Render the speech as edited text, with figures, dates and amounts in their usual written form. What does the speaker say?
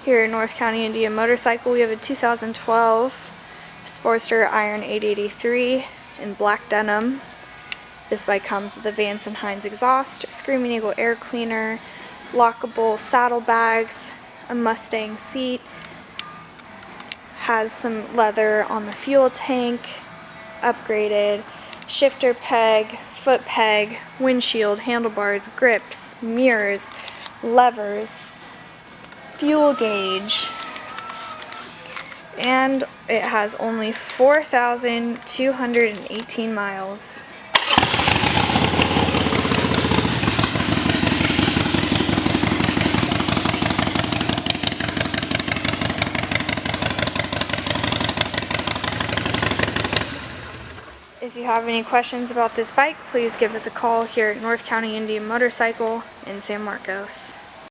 Here at North County Indian Motorcycle, we have a 2012 Sportster Iron 883 in black denim. This bike comes with a Vance & Hines exhaust, Screaming Eagle air cleaner, lockable saddlebags, a Mustang seat, has some leather on the fuel tank, upgraded shifter peg, foot peg, windshield, handlebars, grips, mirrors, levers, fuel gauge, and it has only 4,218 miles. If you have any questions about this bike, please give us a call here at North County Indian Motorcycle in San Marcos.